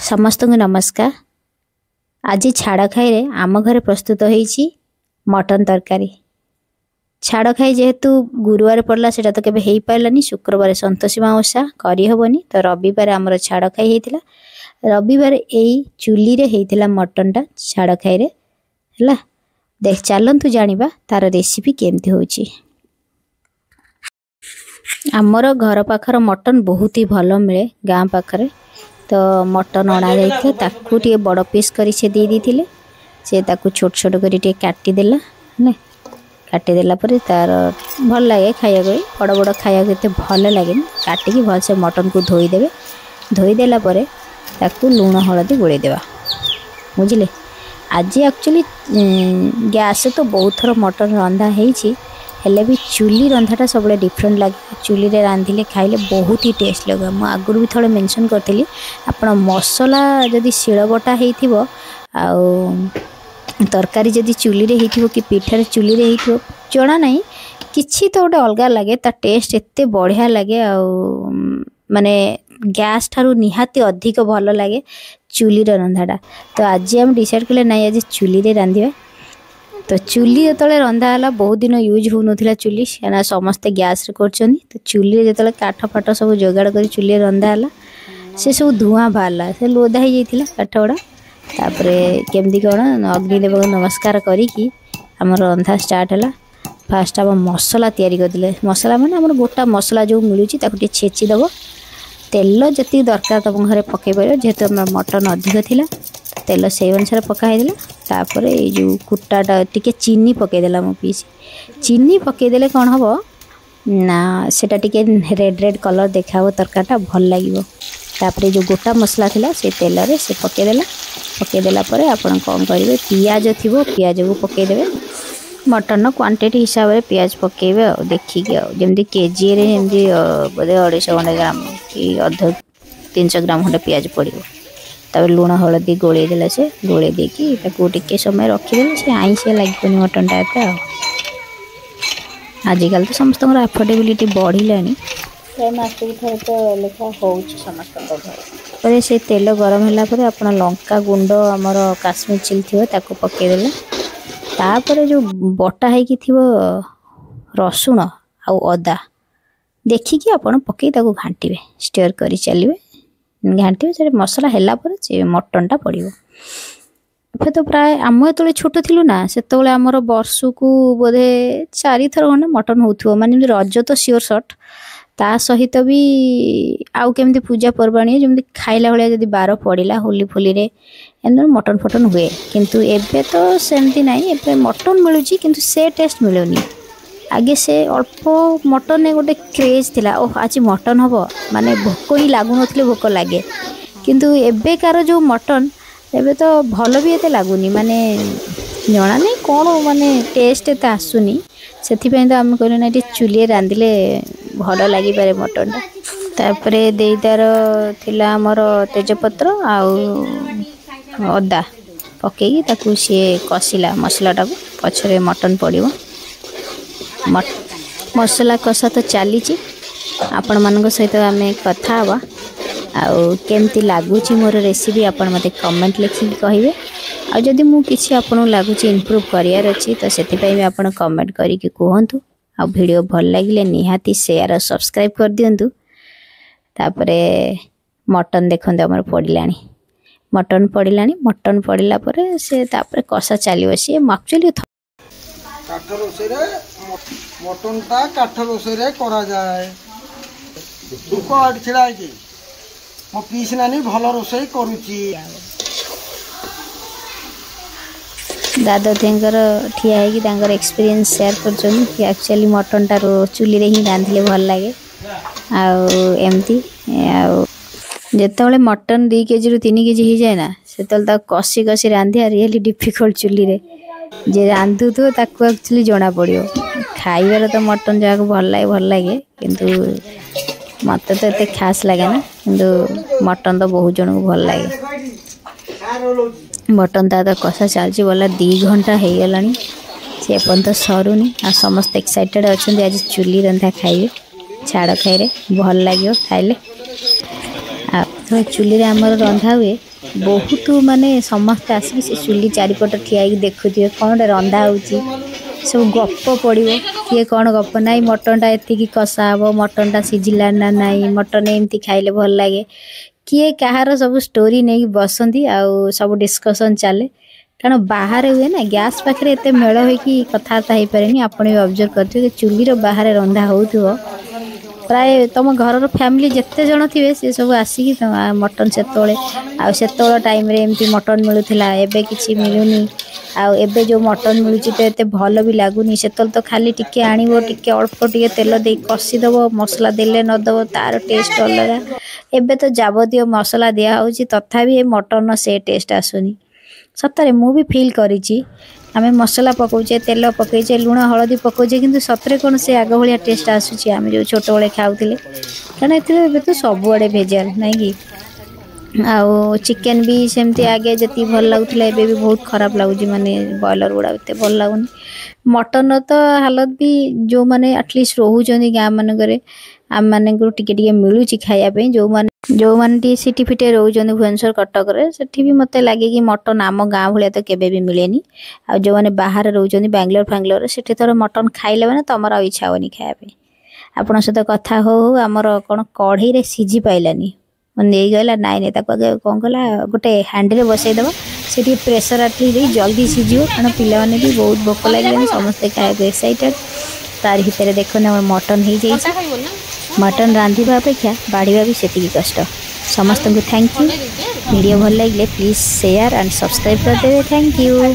समस्त को नमस्कार। आज छाड़ खाई आम घर प्रस्तुत होईची मटन तरकारी। छाड़ खाई जेहेतु गुरुवार पड़ला सेटा तो केबे हेई पारलानी, शुक्रवार संतोषी ओषा करी हबनी, तो रविवार आमर छाड़ खाई हेतिला। रविवार एई चुली रे हेतिला मटनटा छाड़ खाई रे हला। देख चलंतु जानिबा तार रेसिपी केमती होची। आमर घर पाखर मटन बहुत ही भल मिले गाँ पाखरे, तो मटन अणा जाइए ताकू टे बड़ पीस कर दे देते से ताकू छोट छोट कर काटिदेला है काटिदेला तार भल लगे खाया बड़ बड़ खाया के भल लगे काटिकी भलसे मटन को धोईदेवे। धोईदेला ताकू लुण हलदी गोलेदेवा बुझे। आज एक्चुअली गैस तो बहुत थर मटन रंधा होती हेले भी चुली रंधाटा सब डिफरेंट लगे। चुली रे रांधिले खाइले बहुत ही टेस्ट लगे। मु आगुरी भी थोड़े मेंशन करथिली आपण मसला जदि शिलबटा हेइथिबो आउ तरकारी जदि चुली रे हेइथिबो कि पिठारे चुली रे हेइथिबो जणा नहीं किछि तो गोटे अलग लगे। ता टेस्ट एते बढ़िया लगे आउ माने गैस ठारू निहाती अधिक भल लगे चुली रे रंधाटा। तो आज हम डिसाइड कले नहीं आज चुली रे रांधिबा। तो चुली जो रंधा है बहुत दिन यूज हो ना चुली ना समस्ते गैस रे कर। तो चुली जो काठ फाट सब जोगाड़ कर चुली रंधा है से सब धुआं बाहरला से लोधा हो जाता काठ गुड़ा। तापर केमती कौन अग्निदेव नमस्कार करी आम रंधा स्टार्ट है। फास्ट आम मसला तैयारी करदे। मसला माने आम गोटा मसला जो मिलूँ छेचिदेव। तेल जी दरकार तुम घर पकई पार जेहेतु मटन अधिक थिला तेल से अनुसार पकाईदेला। तापर ये जो कुटाटा टिके चीनी पकईदेला मो पीस चीनी पकईदेले कौन हम ना सेटा टिके रेड रेड कलर देखा तरकारीटा भल लगे। तापर जो गोटा मसला थिला से तेल रे से पकईदेला आपन कौन करेंगे पियाज थी पियाज को पकईदेवे। मटन क्वांटिटी हिसाब से पियाज पकईबे देखिकी जमी केजी जमी बोधे 250 ग्राम कि अध 300 ग्राम खंडे पियाज पड़ो। तब लुण हलदी गोले देला से गोले देकी ताकू टिके समय रखिदेले से आईसिया लगनी मटनटा एते। आजिकल तो समस्त अफोर्डेबिलिटी बढ़िलानी प्राय मासक थोड़े तो लेखा हो समस्त घर से तेल गरम है आप लंका गुंड आमर काश्मीर चिली थी ताकू पकईदेले। तापर जो बटा है कि रसुण आउ अदा देखिकी आपन पकई ताकू घांटे स्टेयर करी चलिए घांटे से मसला है मटनटा पड़ो। फिर तो प्राय आम जो छोट थिलु ना से आमर वर्ष को बोधे 4 थर खंडे मटन हो माने रज तो सियोर सट ता सहित भी आउ केमती पूजा पर्वाणी जमी खाइला भाया जब बार पड़ा होली फोली रे एम मटन फटन हुए। किंतु एबे तो सेमती नहीं एबे मटन मिलूँ किंतु से टेस्ट मिलूनी। आगे से अल्प मटन गोटे क्रेज थिला ओह आज मटन हम माने भोक ही लगुन भोक लगे। किंतु एबेकार जो मटन एबे तो भल भी एते लगुनी माने जना नहीं कौन माने टेस्ट एते आसुनी। से तो आम कहना ये चुली रांधिले भल लगी पारे मटनटा। तापर देदार थिला आमर तेजपत्र आउ अदा पकईकी ताकू सी कषिला मसलाटा को पछरे मटन पड़ो। मसला कषा तो चली आपण मान सहित आम कथा हवा आउ केमती लगुच मोर रेसिपी आपण मते कमेंट लिखिकी कहिबे। आ जदि मु किछि आपन लगुच इम्प्रूव करियार अछि तो सेति पई भी आपण कमेंट करिके कहंतु। आ वीडियो भल लागिले निहाती शेयर और सब्सक्राइब कर दियंतु। तापरे मटन देखंतु हमर पड़िलानी मटन पड़िला परे से तापरे कषा चलियो सी एक्चुअली काठ रोसे रे मटनटा काठ रोसे रे करा जाए। दुको आड छिड़ा कि मो पीस नानी भल रोसई करूची। दादा ठेंगर ठिया है कि एक्सपीरियंस शेयर कर एक्चुअली मटनटा चुली रे ही रांधिले भल लगे। आमती जिते मटन 2 केजी रु 3 केजी हो जाए ना से कषि कषि रांधिया रियली डिफिकल्ट चुली रे जे रांधु तो ताकू एक्चुअली जना पड़ो। खाइबार तो मटन जहाँ भल लगे किंतु मत तो ये खास लगे ना किंतु मटन तो बहुत जन को भल लगे। मटन तो कषा चलती बोला 2 घंटा हो गला सी एपन तो सरुनी आ समस्त एक्साइटेड अच्छा आज चुली रंधा खाइबे छाड़ खाइरे भल लगे खाइले। तो चुली आमर रंधा हुए बहुत माने समस्त आसिक से चुली चारिपट ठिया देखुए कौन रंधा हो सब गप पड़ो किए कौन गप ना मटनटा एति कषा हे मटनटा सिझिला ना नाई मटन एमती खाइले भल लगे किए कहार सब स्टोरी नहीं बसती आउ सब डिस्कसन चले कारण बाहर हुए ना गैस पाखे एत मेल हो कथबार्ता हो पारे आप ऑब्जर्व करते चुलीर बाहर रंधा हो प्राय तुम घर फैमिली जिते जन थे सी सब आसिक मटन से टाइम रे एमती मटन मिलूला एबे किसी मिलूनी आबे जो मटन मिलूँ तो ये भल भी लगुनि से तो खाली टिके आणव टिके अल्प टिके तेल दे कषिदेव मसला देले नदेव तार टेस्ट अलग एबे तो जावतीय मसला दिया तथापि मटन से टेस्ट आसुनी सतरे मु भी फील करी आमे मसला पकाउचे तेल पकईचे लुण हलदी पकाउचे किंतु सतरे कौन से आग भाया टेस्ट आसूची आमे जो छोट बड़े खाऊले कारण ए तो सबुआड़े भेजाल ना कि आउ चिकेन भी सेमती आगे जी भल लगुला एबे भी बहुत खराब लगुच माने बॉयलर गुड़ा एत भल लगुनि मटन तो हालत भी जो माने एटलिस्ट रोचंदी गाँ मानक आम मान टिके मिलूँ खायापी जो मैंने सिटी फिटे रोचंदी भुवनेश्वर कटक से भी मत लगे कि मटन आम गाँ भाया तो केबे भी मिलेनी आ जो मैंने बाहर रोचंदी बैंगलोर फांगलोर से थोड़ा मटन खाइले मैंने तुम इच्छा हेनी खायापी आपण सहित कथा हो आमर कौन कढ़ई रे सीझी पाइलानी नहीं गला नाई नहीं कौन कला गोटे हांडी बसईदेव से प्रेसर आटली जल्दी सीझो कारण पिलाने भी बहुत भोक लगे समस्ते खाया एक्साइटेड तार भितर देखने मटन हो जाए मटन रांधिबा अपेक्षा बाढ़िबा भी सेतिकी कष्ट समस्त को थैंक यू वीडियो भल लगे प्लीज शेयर एंड सब्सक्राइब कर देवे थैंक यू।